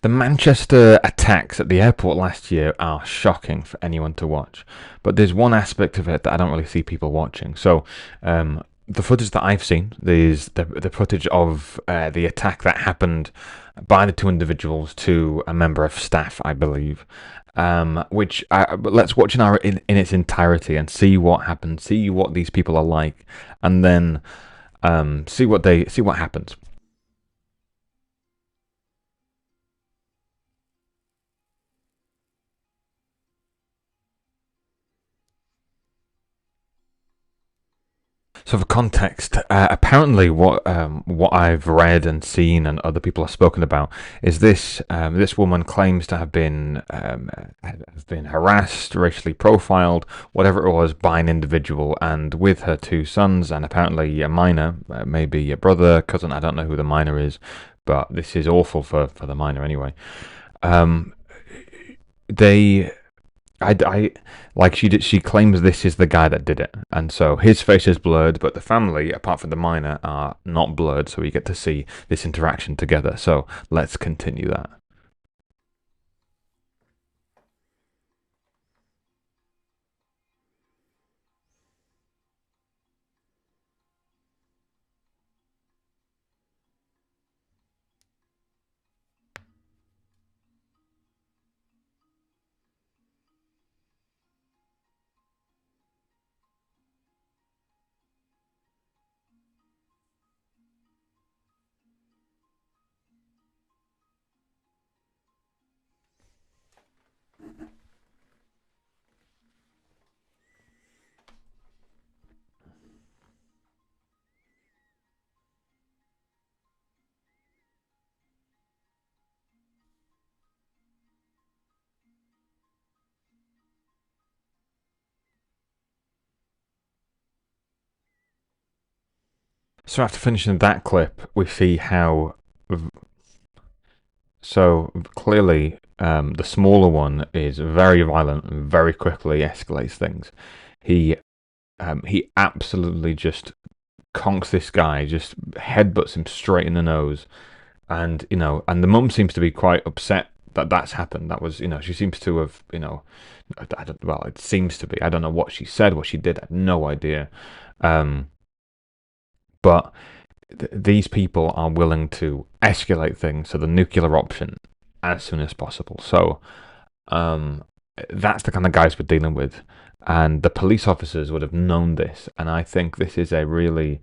The Manchester attacks at the airport last year are shocking for anyone to watch, but there's one aspect of it that I don't really see people watching. So, the footage that I've seen is the footage of the attack that happened by the two individuals to a member of staff, I believe. Which let's watch in its entirety and see what happens, see what these people are like, and then see what happens. So for context, apparently what I've read and seen and other people have spoken about is this woman claims to have been harassed, racially profiled, whatever it was, by an individual, and with her two sons and apparently a minor, maybe a brother, cousin. I don't know who the minor is, but this is awful for the minor anyway. Um, they I like she did. She claims this is the guy that did it, and so his face is blurred, but the family, apart from the minor, are not blurred. So we get to see this interaction together. So let's continue that. So after finishing that clip, we see how so clearly the smaller one is very violent and very quickly escalates things. He he absolutely just conks this guy, just headbutts him straight in the nose, and and the mum seems to be quite upset that that's happened. That was, she seems to have, I don't, well, it seems to be. I don't know what she said, what she did. I have no idea. Um, but these people are willing to escalate things to the nuclear option as soon as possible. So um, that's the kind of guys we're dealing with, and the police officers would have known this. And I think this is a really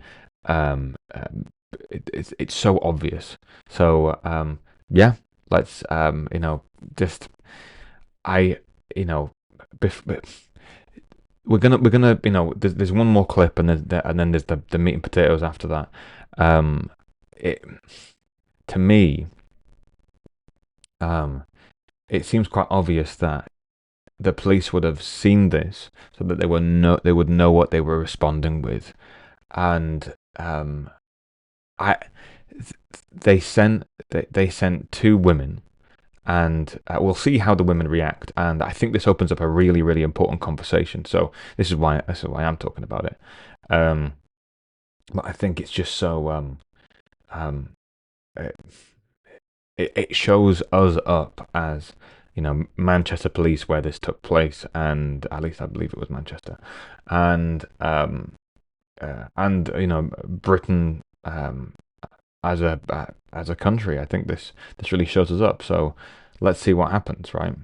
it's so obvious. So yeah, let's just I you know we're gonna there's one more clip, and then there's the meat and potatoes after that. It to me um it seems quite obvious that the police would have seen this so that they would know what they were responding with, and I they sent two women, and we'll see how the women react. And I think this opens up a really really important conversation. So this is why I'm talking about it. Um, but I think it's just so um, it, it shows us up as Manchester police, where this took place, and at least I believe it was Manchester, and Britain as a country. I think this really shows us up. So let's see what happens, right?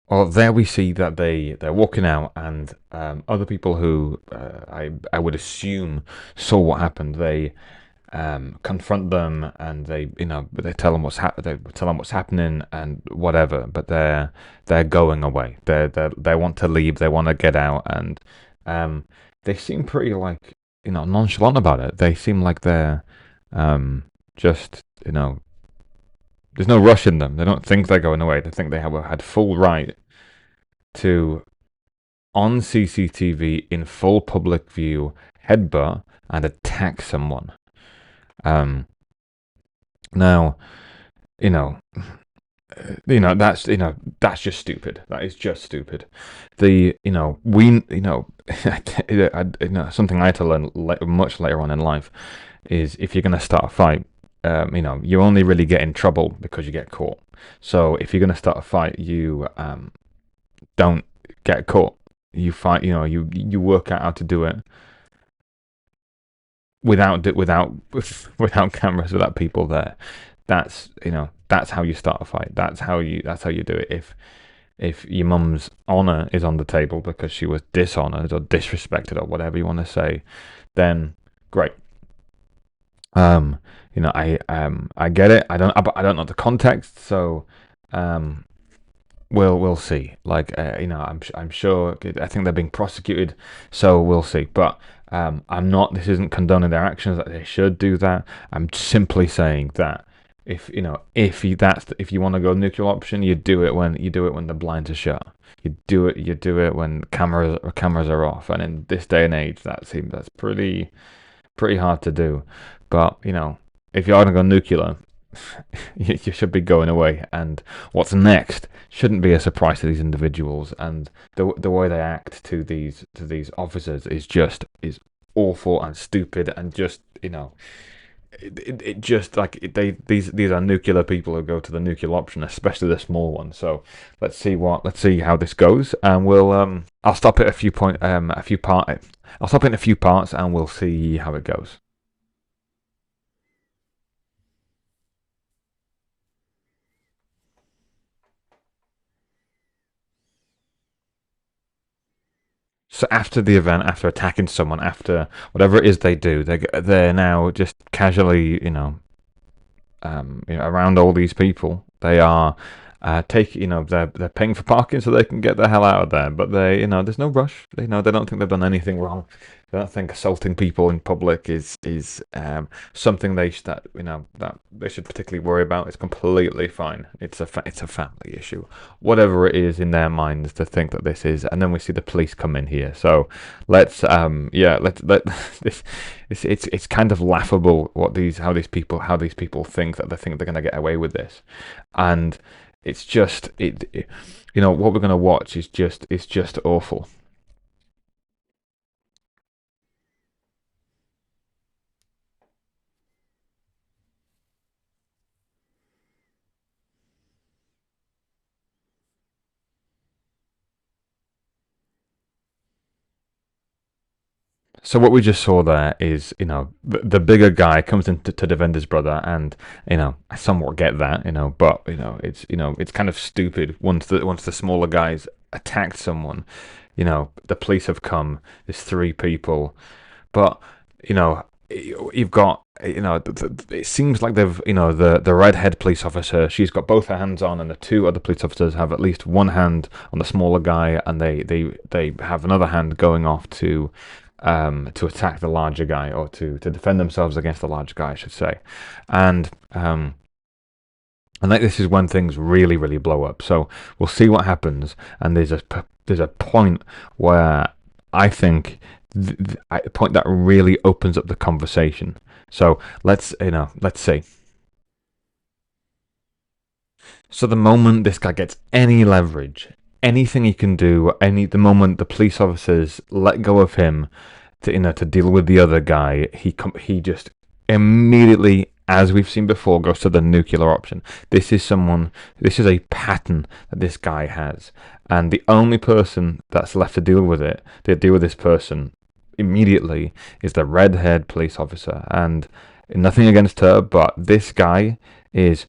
Well, there we see that they're walking out, and other people who I would assume saw what happened. They confront them, and they tell them they tell them what's happening and whatever. But they're going away. They want to leave. They want to get out, and um, they seem pretty like nonchalant about it. They seem like they're just there's no rush in them. They don't think they're going away. They think they have had full right to, on CCTV in full public view, headbutt and attack someone. Um, Now, you know, that's just stupid. That is just stupid. Something I had to learn much later on in life is if you're going to start a fight, you only really get in trouble because you get caught. So if you're going to start a fight, you don't get caught. You fight. You work out how to do it without without cameras, without people there. That's how you start a fight. That's how you do it. If your mum's honor is on the table because she was dishonored or disrespected or whatever you want to say, then great. I get it. I don't know the context, so um, we'll see. Like I'm sure. I think they're being prosecuted, so we'll see. But I'm not. This isn't condoning their actions. That they should do that. I'm simply saying that if you want to go nuclear option, you do it when the blinds are shut. You do it when cameras are off. And in this day and age, that's pretty hard to do. But if you're gonna go nuclear, you should be going away. And what's next shouldn't be a surprise to these individuals. And the way they act to these officers is awful and stupid and just it just like these are nuclear people who go to the nuclear option, especially the small one. So let's see how this goes, and I'll stop at I'll stop in a few parts, and we'll see how it goes. So after the event, after attacking someone, after whatever it is they do, they're now just casually, around all these people. They are they're paying for parking so they can get the hell out of there. But there's no rush. They don't think they've done anything wrong. They don't think assaulting people in public is something that they should particularly worry about. It's completely fine. It's a family issue, whatever it is in their minds to think that this is. And then we see the police come in here. So let's let this. It's kind of laughable how these people think that they think they're gonna get away with this, and it's just what we're gonna watch is just awful. So what we just saw there is, the bigger guy comes in to defend his brother, and I somewhat get that, but it's kind of stupid once the smaller guys attacked someone. The police have come. There's three people, but you've got it seems like they've the redhead police officer, she's got both her hands on, and the two other police officers have at least one hand on the smaller guy, and they have another hand going off to attack the larger guy, or to defend themselves against the larger guy, I should say. And like, this is when things really, really blow up. So we'll see what happens. And there's a point where I think a point that really opens up the conversation. So let's see. So the moment this guy gets any leverage, anything he can do, the moment the police officers let go of him to deal with the other guy, he just immediately, as we've seen before, goes to the nuclear option. This is a pattern that this guy has, and the only person that's left to deal with this person immediately, is the red-haired police officer. And nothing against her, but this guy is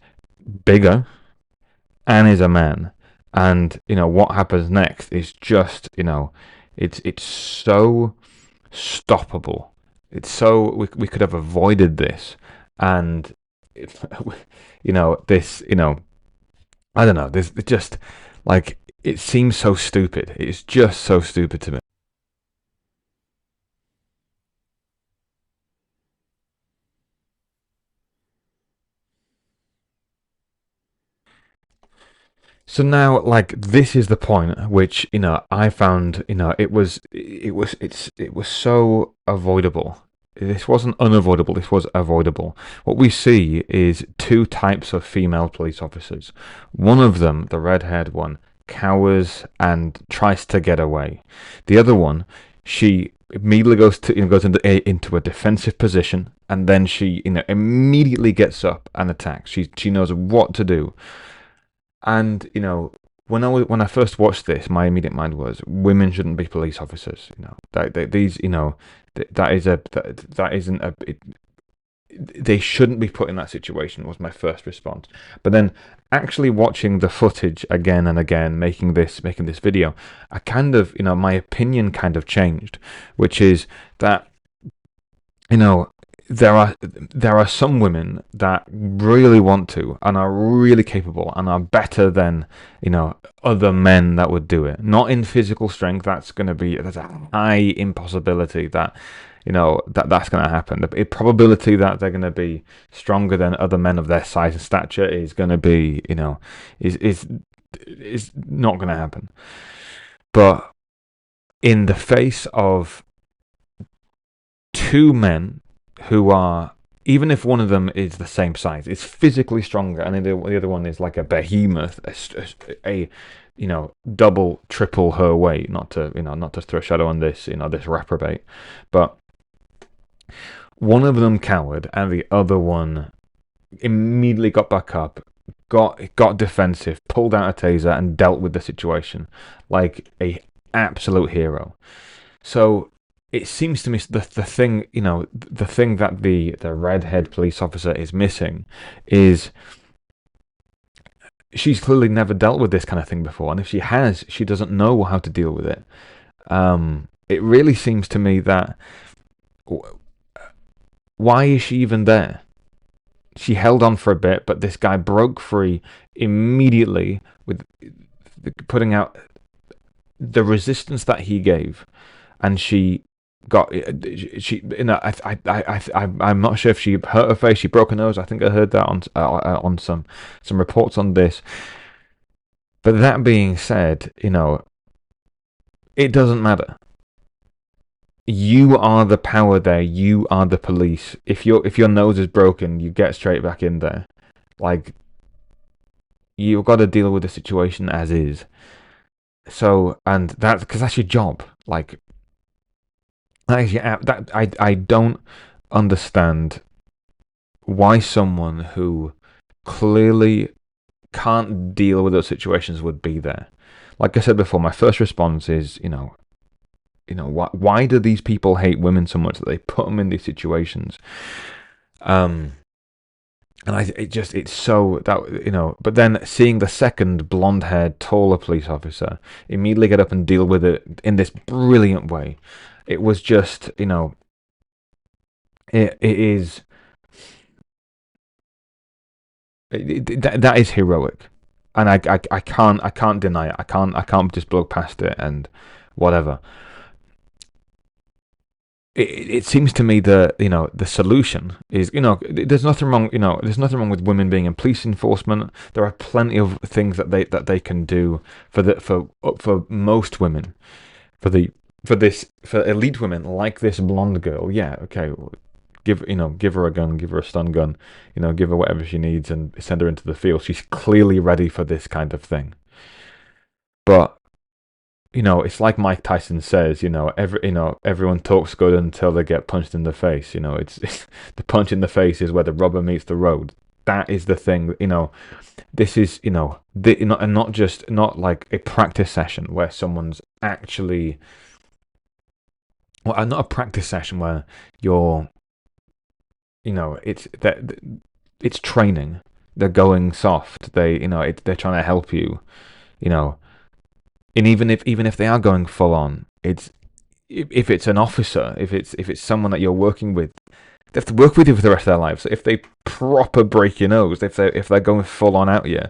bigger and is a man. And what happens next is just it's so stoppable. It's so we could have avoided this, and it, this I don't know, this it just, like, it seems so stupid. It's just so stupid to me. So now, like, this is the point which I found, it was so avoidable. this wasn't unavoidable, this was avoidable. What we see is two types of female police officers. One of them, the red-haired one, cowers and tries to get away. The other one, she immediately goes into a defensive position, and then she immediately gets up and attacks. She knows what to do. And when I first watched this, my immediate mind was women shouldn't be police officers. That isn't a they shouldn't be put in that situation, was my first response. But then actually watching the footage again and again, making this video, I kind of my opinion kind of changed, which is that there are some women that really want to and are really capable and are better than other men that would do it. Not in physical strength. That's a high impossibility that that's going to happen. The probability that they're going to be stronger than other men of their size and stature is going to be is not going to happen. But in the face of two men who are, even if one of them is the same size, is physically stronger, and the other one is like a behemoth, a double, triple her weight. Not to throw a shadow on this this reprobate, but one of them cowered, and the other one immediately got back up, got defensive, pulled out a taser, and dealt with the situation like a absolute hero. So it seems to me the thing that the redhead police officer is missing is she's clearly never dealt with this kind of thing before, and if she has, she doesn't know how to deal with it. It really seems to me that why is she even there? She held on for a bit, but this guy broke free immediately with putting out the resistance that he gave, and I'm not sure if she hurt her face, she broke her nose. I think I heard that on some reports on this. But that being said, it doesn't matter. You are the power there. You are the police. If your nose is broken, you get straight back in there. Like, you've got to deal with the situation as is. So, and that's because that's your job. Like, I don't understand why someone who clearly can't deal with those situations would be there. Like I said before, my first response is, why do these people hate women so much that they put them in these situations? And it's so that But then seeing the second blonde-haired, taller police officer immediately get up and deal with it in this brilliant way, it was just it is that is heroic, and I can't deny it. I can't just blow past it and whatever. It seems to me that the solution is there's nothing wrong with women being in police enforcement. There are plenty of things that they can do for most women, for elite women like this blonde girl. Yeah, okay, give her a gun, give her a stun gun, give her whatever she needs and send her into the field. She's clearly ready for this kind of thing. But it's like Mike Tyson says, everyone talks good until they get punched in the face. It's the punch in the face is where the rubber meets the road. That is the thing. This is and not like a practice session where someone's actually, well, not a practice session where you're, it's training. They're going soft. They're trying to help you. And even if they are going full on, if it's an officer, if it's someone that you're working with, they have to work with you for the rest of their lives. So if they proper break your nose, if they're going full on out you,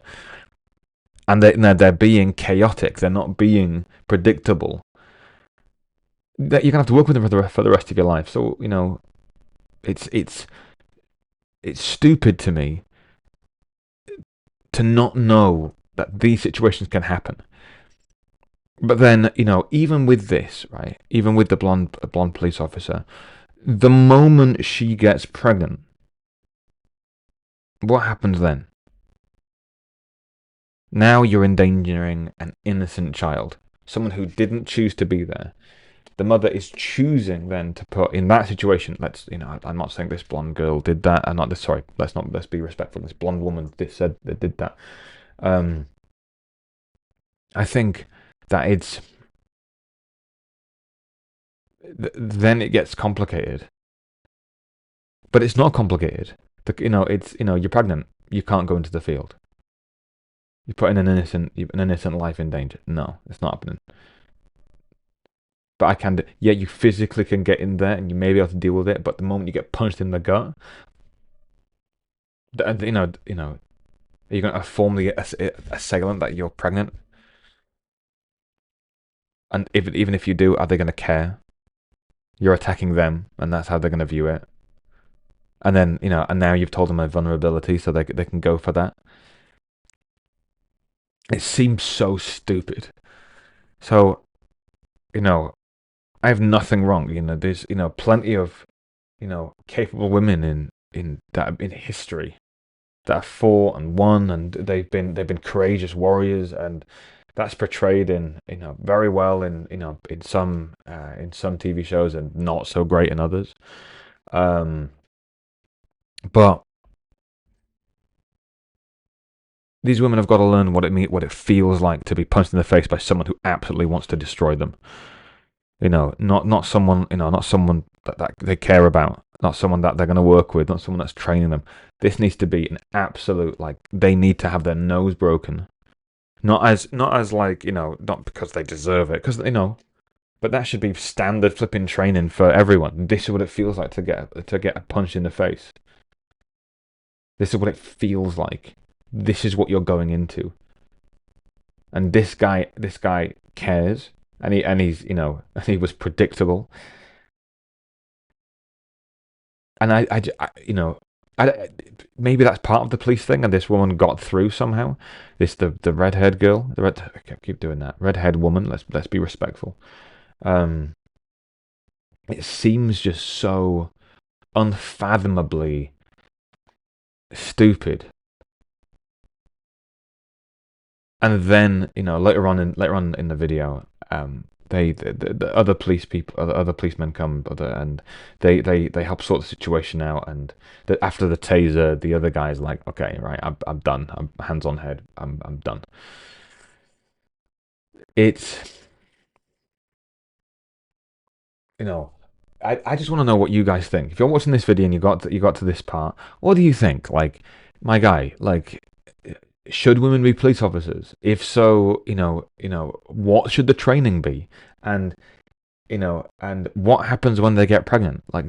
and they're being chaotic, they're not being predictable, that you're gonna have to work with them for the rest of your life. So it's stupid to me to not know that these situations can happen. But then, even with this, right? Even with the blonde police officer, The moment she gets pregnant, what happens then? Now you're endangering an innocent child, someone who didn't choose to be there. The mother is choosing then to put in that situation. I'm not saying this blonde girl did that. I'm not. Sorry, let's be respectful. This blonde woman said that did that. I think that then it gets complicated, but it's not complicated. You're pregnant. You can't go into the field. You're putting an innocent life in danger. No, it's not happening. But I can. Yeah, you physically can get in there, and you may be able to deal with it. But the moment you get punched in the gut, are you going to formally assailant that you're pregnant? And even if you do, are they going to care? You're attacking them, and that's how they're going to view it. And then and now you've told them a vulnerability, so they can go for that. It seems so stupid. So, I have nothing wrong. There's plenty of capable women in history that have fought and won, and they've been courageous warriors, and that's portrayed in very well in some TV shows and not so great in others. But these women have got to learn what it feels like to be punched in the face by someone who absolutely wants to destroy them. Not someone that they care about, not someone that they're going to work with, not someone that's training them. This needs to be an absolute, they need to have their nose broken. Not as not because they deserve it, because but that should be standard flipping training for everyone. This is what it feels like to get a punch in the face. This is what it feels like. This is what you're going into. And this guy cares, and he was predictable. And maybe that's part of the police thing, and this woman got through somehow. The red-haired girl, I keep doing that. Red-haired woman. Let's be respectful. It seems just so unfathomably stupid. And then later on in the video, the other policemen come, and they help sort the situation out. And after the taser, the other guy's like, okay, right, I'm done. I'm hands on head. I'm done. It's I just want to know what you guys think. If you're watching this video and you got to this part, what do you think? My guy, should women be police officers? If so, what should the training be? And and what happens when they get pregnant? I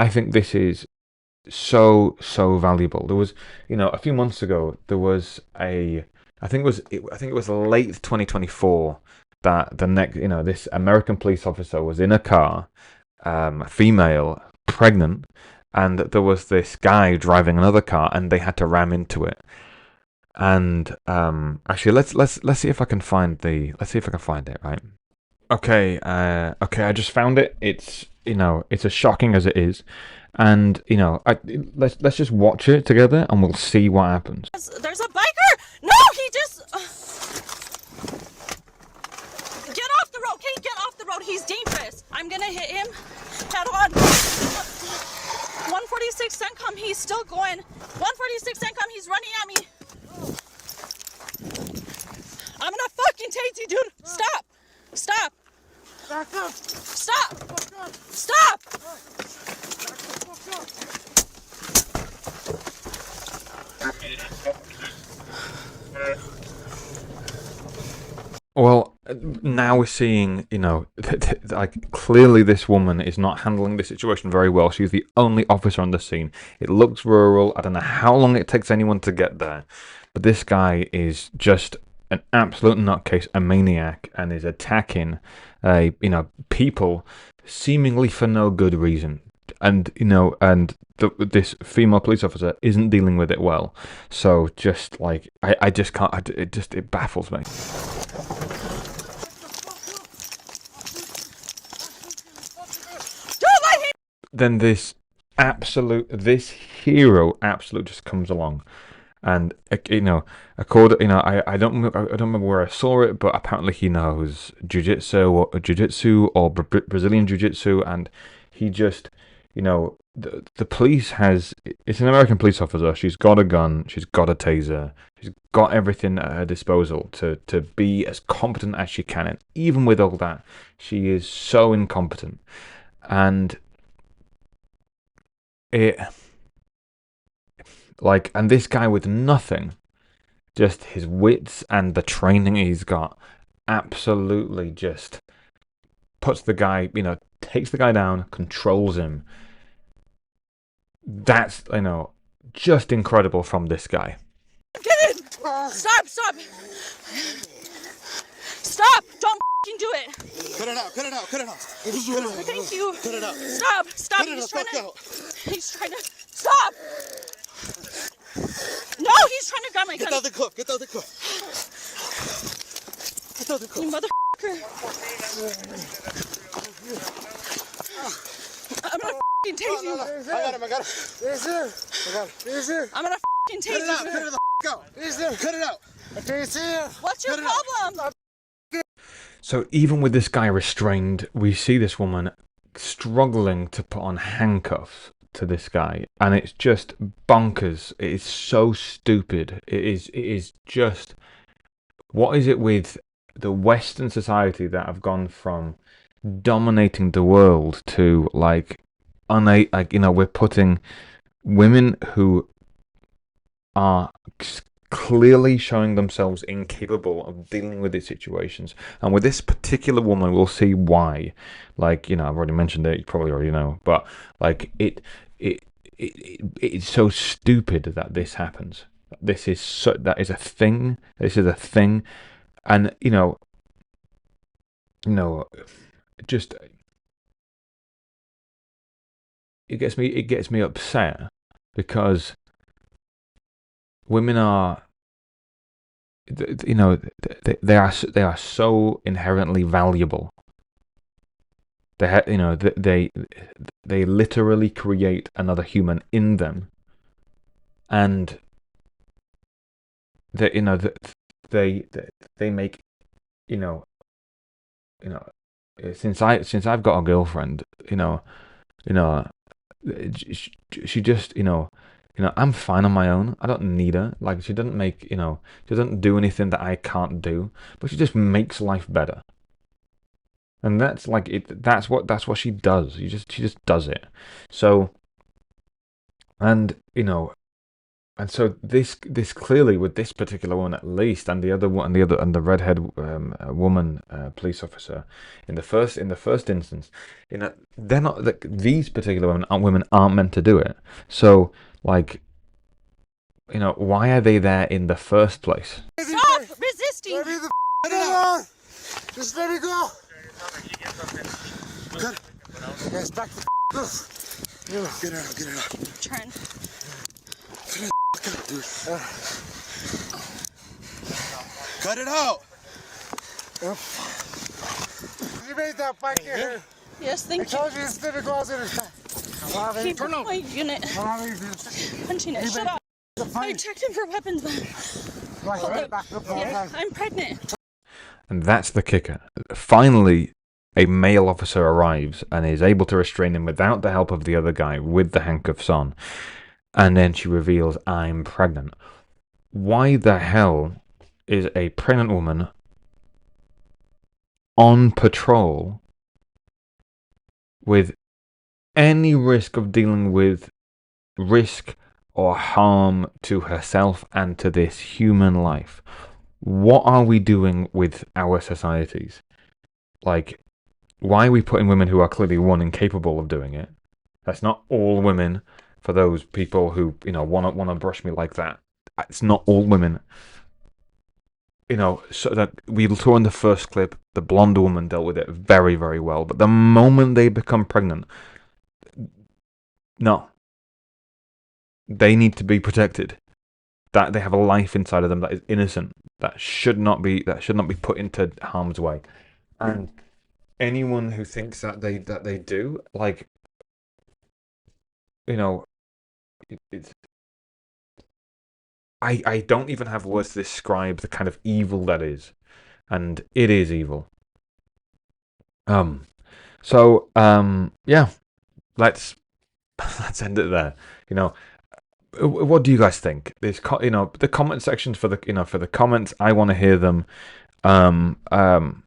think this is so valuable. There was, a few months ago, there was I think it was late 2024 that this American police officer was in a car, female, pregnant, and there was this guy driving another car, and they had to ram into it. And actually, let's see if I can find it, right? Okay, I just found it. It's it's as shocking as it is, and let's just watch it together, and we'll see what happens. There's a biker. No, he just get off the road. Okay, get off the road. He's dangerous. I'm gonna hit him head on. 146 CENTCOM. He's still going. 146 CENTCOM. He's running at me. I'm gonna fucking tase you, dude. Stop. Stop. Back up. Stop. Back up. Stop. Well, now we're seeing, clearly this woman is not handling the situation very well. She's the only officer on the scene. It looks rural. I don't know how long it takes anyone to get there. But this guy is just an absolute nutcase, a maniac, and is attacking, people seemingly for no good reason. And this female police officer isn't dealing with it well. So just I just can't. It baffles me. Dude, my then this hero absolute just comes along, and I don't remember where I saw it, but apparently he knows jiu-jitsu or Brazilian jiu-jitsu, and he just, the police has it's an American police officer. She's got a gun, she's got a taser, she's got everything at her disposal to be as competent as she can, and even with all that, she is so incompetent, and it and this guy with nothing, just his wits and the training he's got, absolutely just puts the guy, takes the guy down, controls him. That's, just incredible from this guy. Get in! Stop! Stop! Stop! Don't f***ing do it! Cut it out! Cut it out! Cut it out! Thank you. Cut it out! Stop! Stop! Cut it the fuck out! He's trying to stop! No, he's trying to grab my gun. Get out the cup! Get out the cup! Get out the cup! You motherfucker! I'm gonna f***ing tase you. I got him! I got him! Yes, sir! I got him! Yes, sir! I'm gonna f***ing tase Cut it out! you. Cut it the fuck out! Yes, sir! Cut it out! Yes, sir! What's your problem? So even with this guy restrained, we see this woman struggling to put on handcuffs to this guy, and it's just bonkers. It is so stupid. It is just, what is it with the Western society that have gone from dominating the world to we're putting women who are clearly showing themselves incapable of dealing with these situations. And with this particular woman, we'll see why. I've already mentioned it, you probably already know, but it's so stupid that this happens. That is a thing. This is a thing. And just it gets me upset, because women are, they are so inherently valuable. They literally create another human in them, and they make, since I've got a girlfriend, she just, I'm fine on my own. I don't need her. She doesn't do anything that I can't do, but she just makes life better. And that's that's what she does. She just does it. So, and so this clearly, with this particular one at least, and the other one, and the redhead woman police officer in the first instance, they're not, these particular women aren't meant to do it. So why are they there in the first place? Stop resisting! Let me the alone! Just let me go! Cut. Guys, back the up. Get it out, get it out. Turn. Dude. Cut it out! You made that back here. Yes, thank you. I told you it's going to go out of Keep my unit. Punching it. Shut up. I checked him for weapons, man. Yeah, I'm pregnant. And that's the kicker. Finally, a male officer arrives and is able to restrain him without the help of the other guy with the handcuffs on. And then she reveals, I'm pregnant. Why the hell is a pregnant woman on patrol with any risk of dealing with risk or harm to herself and to this human life? What are we doing with our societies? Why are we putting women who are clearly, one, incapable of doing it? That's not all women. For those people who want to brush me like that, it's not all women. So that we saw in the first clip, the blonde woman dealt with it very, very well. But the moment they become pregnant, no, they need to be protected. That they have a life inside of them that is innocent, that should not be put into harm's way. And anyone who thinks that they do, you know, it's I don't even have words to describe the kind of evil that is, and it is evil. Yeah, let's let's end it there. You know, what do you guys think? There's the comment sections for the comments. I want to hear them. Um, um,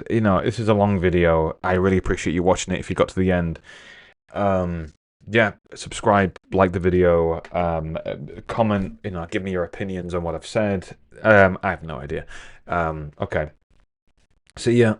this is a long video. I really appreciate you watching it. If you got to the end, yeah, subscribe, like the video, comment. Give me your opinions on what I've said. I have no idea. Okay. See ya.